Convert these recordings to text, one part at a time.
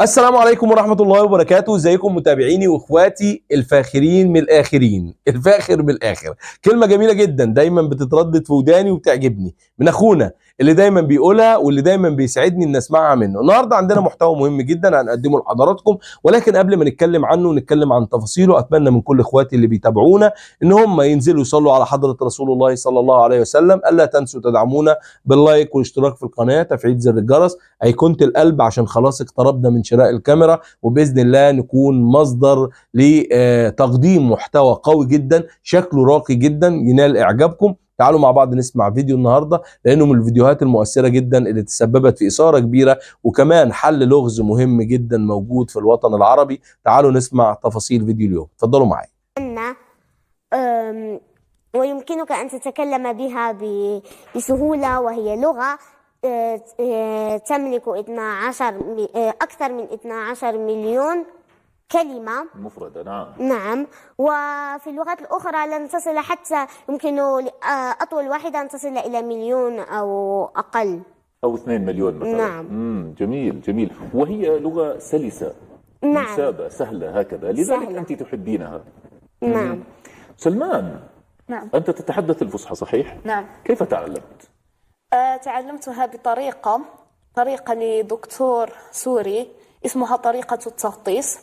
السلام عليكم ورحمة الله وبركاته. ازيكم متابعيني واخواتي الفاخرين من الاخرين، الفاخر من الاخر. كلمة جميلة جدا دايما بتتردد في وداني وبتعجبني من اخونا اللي دايما بيقولها واللي دايما بيسعدني ان اسمعها منه. النهارده عندنا محتوى مهم جدا هنقدمه لحضراتكم، ولكن قبل ما نتكلم عنه ونتكلم عن تفاصيله اتمنى من كل اخواتي اللي بيتابعونا ان هم ينزلوا يصلوا على حضرة رسول الله صلى الله عليه وسلم. الا تنسوا تدعمونا باللايك والاشتراك في القناة، تفعيل زر الجرس، ايقونة القلب، عشان خلاص اقتربنا من شراء الكاميرا، وباذن الله نكون مصدر لتقديم محتوى قوي جدا شكله راقي جدا ينال اعجابكم. تعالوا مع بعض نسمع فيديو النهارده لانه من الفيديوهات المؤثره جدا اللي تسببت في اثاره كبيره وكمان حل لغز مهم جدا موجود في الوطن العربي. تعالوا نسمع تفاصيل فيديو اليوم، اتفضلوا معايا. ويمكنك أن تتكلم بها بسهولة، وهي لغة تملك أكثر من 12 مليون كلمة مفردة. نعم. نعم. وفي اللغات الأخرى لن تصل، حتى يمكن أطول واحدة أن تصل إلى مليون أو أقل، أو 2 مليون مثلا. نعم. جميل جميل. وهي لغة سلسة، نعم، منسابة، سهلة هكذا، لذلك سهلة. أنت تحبينها. نعم. سلمان، نعم. أنت تتحدث الفصحى صحيح؟ نعم. كيف تعلمت؟ تعلمتها بطريقة لدكتور سوري اسمها طريقة التغطيس.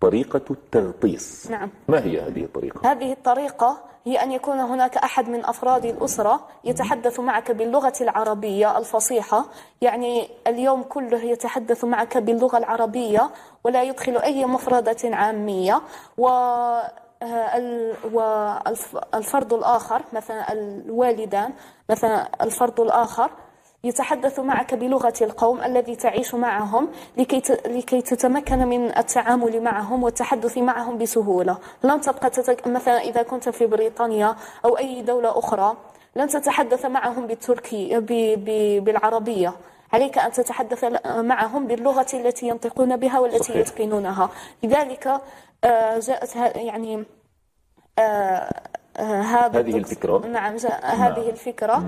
طريقة التغطيس. نعم. ما هي هذه الطريقة؟ هذه الطريقة هي أن يكون هناك أحد من أفراد الأسرة يتحدث معك باللغة العربية الفصيحة، يعني اليوم كله يتحدث معك باللغة العربية ولا يدخل أي مفردة عامية، والفرد الآخر مثلا الوالدان، مثلا الفرد الآخر يتحدث معك بلغة القوم الذي تعيش معهم لكي تتمكن من التعامل معهم والتحدث معهم بسهولة. لن تبقى مثلا إذا كنت في بريطانيا أو أي دولة أخرى لن تتحدث معهم بالعربية، عليك أن تتحدث معهم باللغة التي ينطقون بها والتي صحيح. يتقنونها. لذلك جاءت يعني هذه الفكرة. نعم، هذه الفكرة.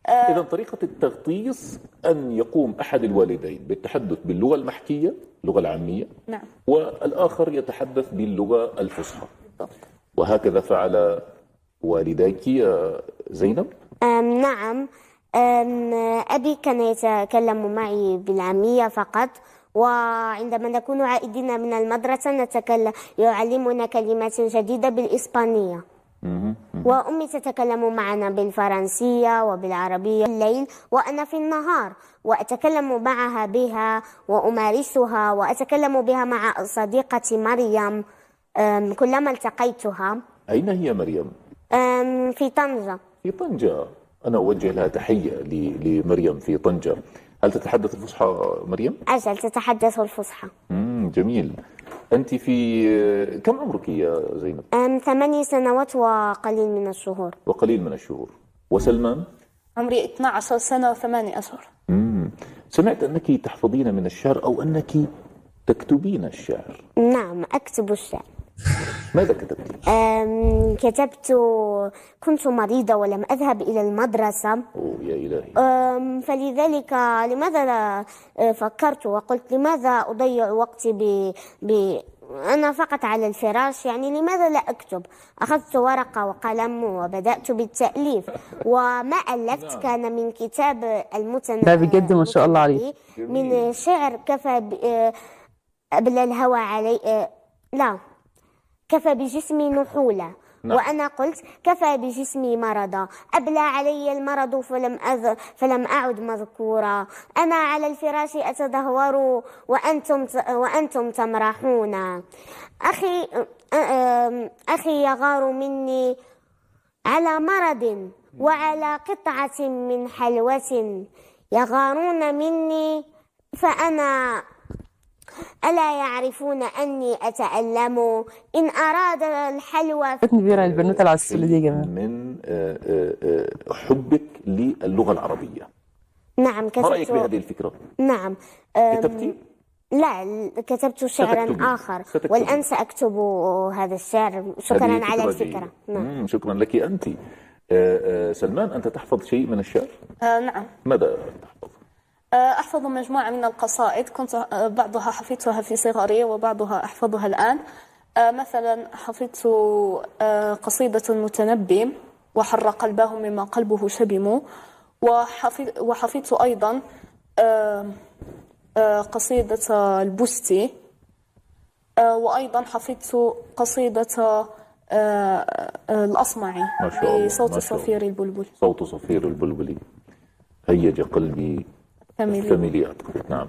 إذا طريقة التغطيس أن يقوم أحد الوالدين بالتحدث باللغة المحكية، اللغة العامية، نعم، والآخر يتحدث باللغة الفصحى. وهكذا فعل والديك يا زينب؟ نعم. أبي كان يتكلم معي بالعامية فقط، وعندما نكون عائدين من المدرسة يعلمنا كلمات جديدة بالإسبانية. وأمي تتكلم معنا بالفرنسية وبالعربية الليل وأنا في النهار، وأتكلم معها بها وأمارسها، وأتكلم بها مع صديقتي مريم كلما التقيتها. أين هي مريم؟ في طنجة. في طنجة. أنا أوجه لها تحية لمريم في طنجة. هل تتحدث الفصحى مريم؟ أجل، تتحدث الفصحى. جميل. أنت في كم عمرك يا زينب؟ 8 سنوات وقليل من الشهور. وقليل من الشهور. وسلمان؟ عمري 12 سنة و8 أشهر. سمعت أنك تحفظين من الشعر أو أنك تكتبين الشعر. نعم، أكتب الشعر. ماذا كتبت؟ كنت مريضة ولم أذهب إلى المدرسة. يا إلهي. فلذلك لماذا لا فكرت وقلت لماذا أضيع وقتي أنا فقط على الفراش، يعني لماذا لا أكتب؟ أخذت ورقة وقلم وبدأت بالتأليف، وما ألفت كان من كتاب المتنبي. لا بجد ما شاء الله عليك. من شعر كفى أبلى الهوى علي، لا، كفى بجسمي نحولة. نعم. وأنا قلت كفى بجسمي مرضا، أبلى علي المرض فلم أعد مذكورا، أنا على الفراش أتدهور وأنتم تمرحون. أخي يغار مني على مرض وعلى قطعة من حلوة، يغارون مني فأنا ألا يعرفون أني أتألم إن أراد الحلوى. كبيرة البنوتة العسولة دي يا جماعة. من حبك للغة العربية. نعم، كتبت. ما رأيك بهذه الفكرة؟ نعم. كتبتي؟ لا، كتبت شعرا آخر والآن سأكتب هذا الشعر. شكرا على الفكرة. نعم. شكرا لك أنت. سلمان، أنت تحفظ شيء من الشعر؟ نعم. ماذا تحفظ؟ أحفظ مجموعة من القصائد، كنت بعضها حفظتها في صغري وبعضها أحفظها الآن. مثلا حفظت قصيدة المتنبي وحر قلبه مما قلبه شبم، وحفظت أيضا قصيدة البستي، وأيضا حفظت قصيدة الأصمعي ما شاء الله، بصوت ما شاء صفير الله. البلبل. صوت صفير البلبل هيج قلبي الثملي أعتقد. نعم.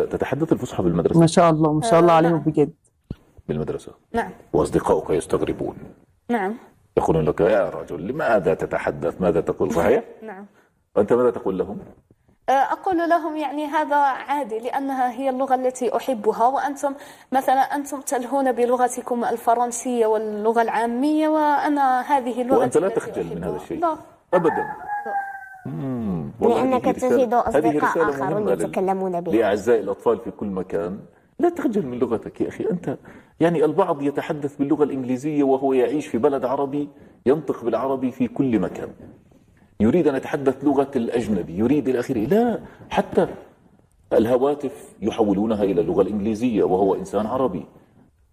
تتحدث الفصحى بالمدرسة؟ ما شاء الله ما شاء الله عليهم نعم. بجد. بالمدرسة. نعم وأصدقائك يستغربون، نعم يقولون لك يا رجل لماذا تتحدث، ماذا تقول، صحيح؟ نعم. وأنت ماذا تقول لهم؟ أقول لهم يعني هذا عادي، لأنها هي اللغة التي أحبها، وأنتم مثلا أنتم تلهون بلغتكم الفرنسية واللغة العامية، وأنا هذه اللغة وأنت لا التي تخجل من أحبها. هذا الشيء؟ لا أبدا. والله لأنك هذه رسالة- تجد هذه أصدقاء رسالة آخرون مهمة يتكلمون بها. لأعزائي الأطفال في كل مكان. لا تخجل من لغتك يا أخي. أنت يعني البعض يتحدث باللغة الإنجليزية وهو يعيش في بلد عربي، ينطق بالعربي في كل مكان، يريد أن يتحدث لغة الأجنبي، يريد إلى آخره. لا، حتى الهواتف يحولونها إلى اللغة الإنجليزية وهو إنسان عربي،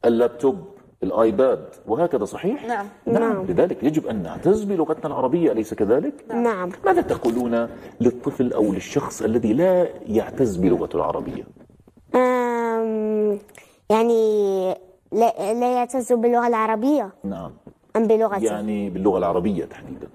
اللابتوب، الآيباد، وهكذا. صحيح؟ نعم. نعم. لذلك يجب أن نعتز بلغتنا العربية، أليس كذلك؟ نعم. ماذا تقولون للطفل أو للشخص الذي لا يعتز بلغته العربية؟ يعني لا يعتز باللغة العربية نعم، أم بلغته؟ يعني باللغة العربية تحديدا.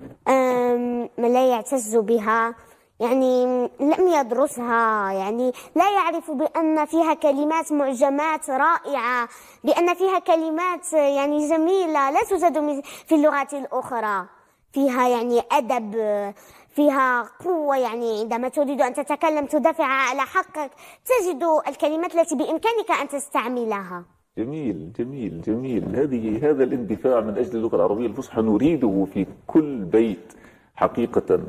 من لا يعتز بها يعني لم يدرسها، يعني لا يعرف بأن فيها كلمات معجمات رائعة، بأن فيها كلمات يعني جميلة لا توجد في اللغات الأخرى، فيها يعني أدب، فيها قوة. يعني عندما تريد أن تتكلم تدافع على حقك تجد الكلمات التي بإمكانك أن تستعملها. جميل جميل جميل. هذا الاندفاع من أجل اللغة العربية الفصحى نريده في كل بيت حقيقة.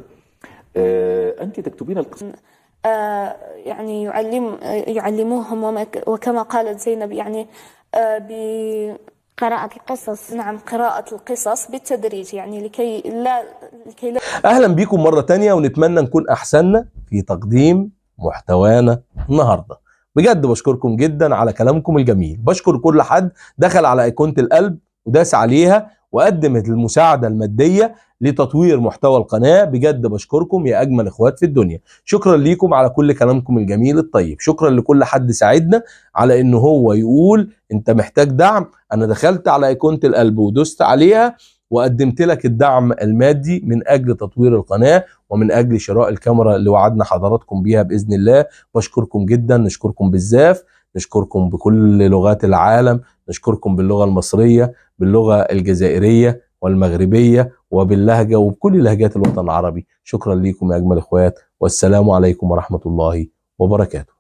أنت تكتبين القصة. يعني يعلموهم وكما قالت زينب يعني قراءة القصص. نعم، قراءة القصص بالتدريج، يعني لكي لا أهلا بكم مرة تانية، ونتمنى نكون أحسننا في تقديم محتوانا النهاردة. بجد بشكركم جدا على كلامكم الجميل. بشكر كل حد دخل على أيقونة القلب وداس عليها وقدمت المساعدة المادية لتطوير محتوى القناة. بجد بشكركم يا أجمل إخوات في الدنيا. شكرا ليكم على كل كلامكم الجميل الطيب. شكرا لكل حد ساعدنا على إنه هو يقول أنت محتاج دعم. أنا دخلت على أيقونة القلب ودوست عليها وقدمت لك الدعم المادي من أجل تطوير القناة ومن أجل شراء الكاميرا اللي وعدنا حضراتكم بيها بإذن الله. بشكركم جدا، نشكركم بالزاف، نشكركم بكل لغات العالم، نشكركم باللغة المصرية، باللغة الجزائرية والمغربية وباللهجة وبكل لهجات الوطن العربي. شكرا لكم يا أجمل إخوات، والسلام عليكم ورحمة الله وبركاته.